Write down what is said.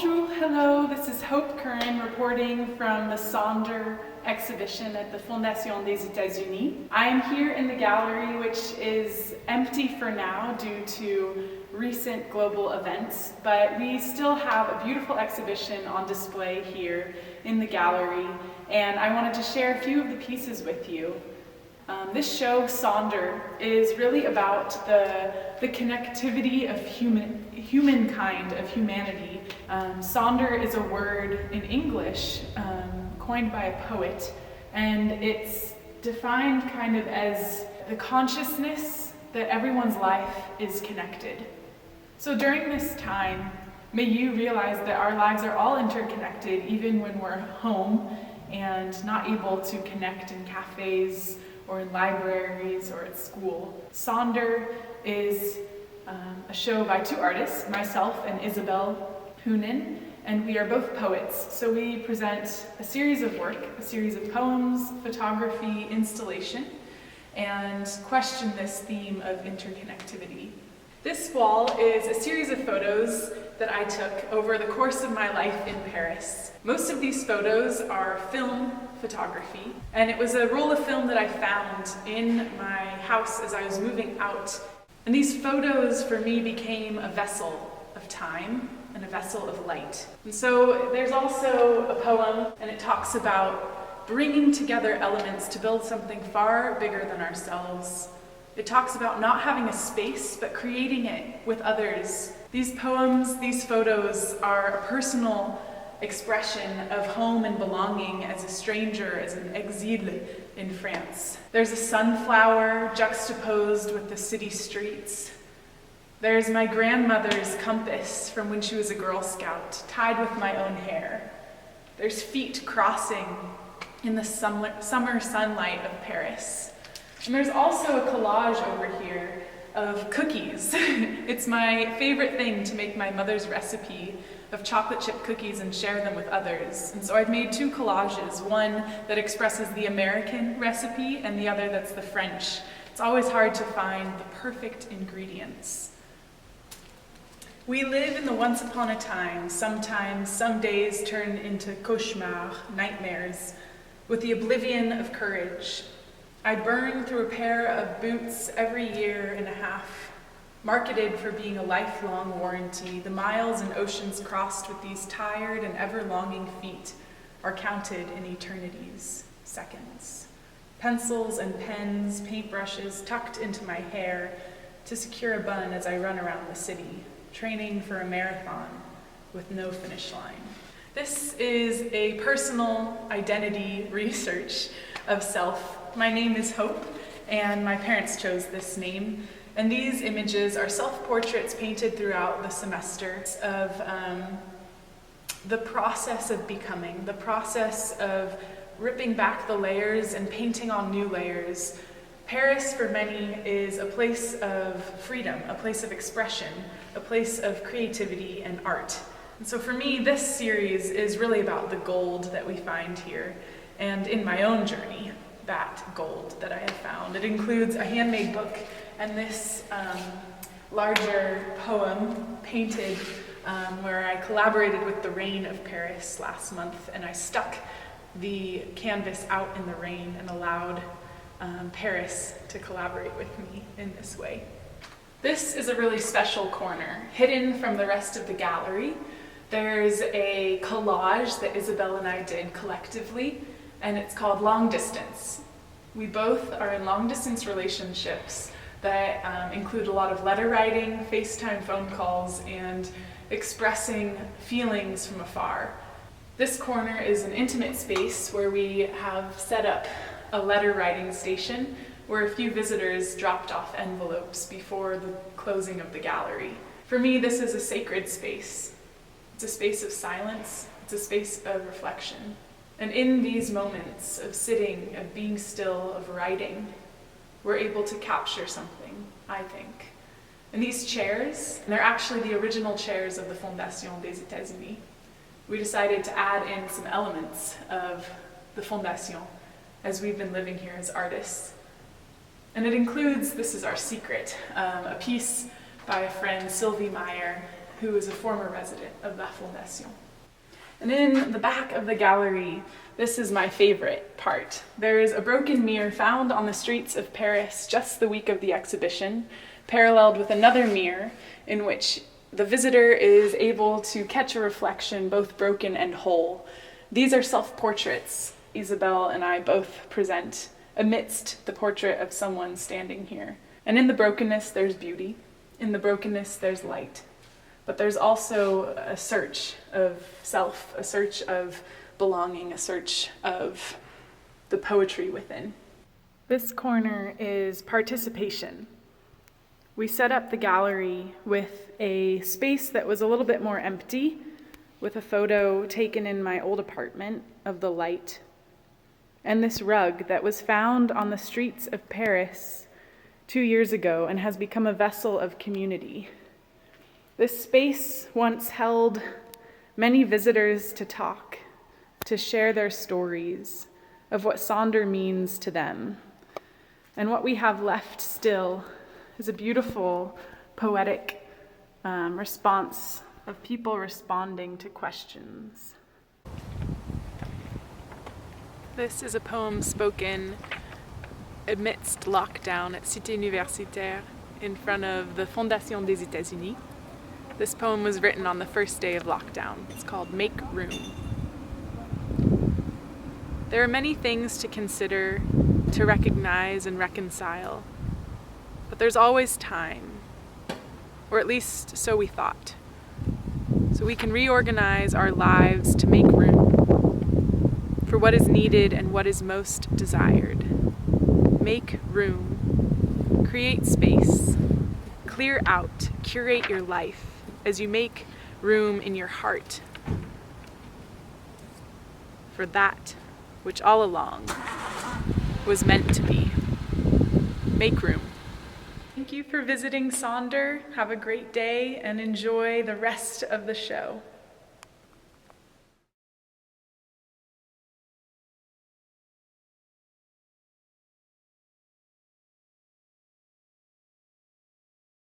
Bonjour, hello, this is Hope Curran reporting from the Sonder exhibition at the Fondation des États-Unis. I am here in the gallery, which is empty for now due to recent global events, but we still have a beautiful exhibition on display here in the gallery, and I wanted to share a few of the pieces with you. This show, Sonder, is really about the connectivity of humankind, of humanity. Sonder is a word in English coined by a poet, and it's defined kind of as the consciousness that everyone's life is connected. So during this time, may you realize that our lives are all interconnected, even when we're home and not able to connect in cafes or in libraries or at school. Sonder is a show by two artists, myself and Isabelle Hoonan, and we are both poets. So we present a series of work, a series of poems, photography, installation, and question this theme of interconnectivity. This wall is a series of photos that I took over the course of my life in Paris. Most of these photos are film photography, and it was a roll of film that I found in my house as I was moving out. And these photos for me became a vessel of time and a vessel of light. And so there's also a poem, and it talks about bringing together elements to build something far bigger than ourselves. It talks about not having a space, but creating it with others. These poems, these photos are a personal expression of home and belonging as a stranger, as an exil in France. There's a sunflower juxtaposed with the city streets. There's my grandmother's compass from when she was a Girl Scout, tied with my own hair. There's feet crossing in the summer sunlight of Paris. And there's also a collage over here of cookies. It's my favorite thing to make my mother's recipe of chocolate chip cookies and share them with others. And so I've made two collages, one that expresses the American recipe and the other that's the French. It's always hard to find the perfect ingredients. We live in the once upon a time. Sometimes, some days turn into cauchemars, nightmares, with the oblivion of courage. I burn through a pair of boots every year and a half, marketed for being a lifelong warranty. The miles and oceans crossed with these tired and ever-longing feet are counted in eternity's seconds. Pencils and pens, paintbrushes tucked into my hair to secure a bun as I run around the city, training for a marathon with no finish line. This is a personal identity research of self. My name is Hope, and my parents chose this name. And these images are self-portraits painted throughout the semester of the process of becoming, the process of ripping back the layers and painting on new layers. Paris, for many, is a place of freedom, a place of expression, a place of creativity and art. And so for me, this series is really about the gold that we find here, and in my own journey, that gold that I have found. It includes a handmade book and this larger poem painted where I collaborated with the rain of Paris last month, and I stuck the canvas out in the rain and allowed Paris to collaborate with me in this way. This is a really special corner, hidden from the rest of the gallery. There's a collage that Isabelle and I did collectively, and it's called Long Distance. We both are in long distance relationships that include a lot of letter writing, FaceTime phone calls, and expressing feelings from afar. This corner is an intimate space where we have set up a letter writing station where a few visitors dropped off envelopes before the closing of the gallery. For me, this is a sacred space. It's a space of silence. It's a space of reflection. And in these moments of sitting, of being still, of writing, we're able to capture something, I think. And these chairs, they're actually the original chairs of the Fondation des États-Unis. We decided to add in some elements of the Fondation as we've been living here as artists. And it includes, this is our secret, a piece by a friend, Sylvie Meyer, who is a former resident of La Fondation. And in the back of the gallery, this is my favorite part. There is a broken mirror found on the streets of Paris just the week of the exhibition, paralleled with another mirror in which the visitor is able to catch a reflection, both broken and whole. These are self-portraits Isabelle and I both present amidst the portrait of someone standing here. And in the brokenness, there's beauty. In the brokenness, there's light. But there's also a search of self, a search of belonging, a search of the poetry within. This corner is participation. We set up the gallery with a space that was a little bit more empty, with a photo taken in my old apartment of the light, and this rug that was found on the streets of Paris 2 years ago and has become a vessel of community. This space once held many visitors to talk, to share their stories of what Sonder means to them. And what we have left still is a beautiful, poetic response of people responding to questions. This is a poem spoken amidst lockdown at Cité Universitaire in front of the Fondation des États-Unis. This poem was written on the first day of lockdown. It's called Make Room. There are many things to consider, to recognize and reconcile, but there's always time, or at least so we thought. So we can reorganize our lives to make room for what is needed and what is most desired. Make room, create space, clear out, curate your life as you make room in your heart for that which all along was meant to be. Make room. Thank you for visiting Sonder. Have a great day and enjoy the rest of the show.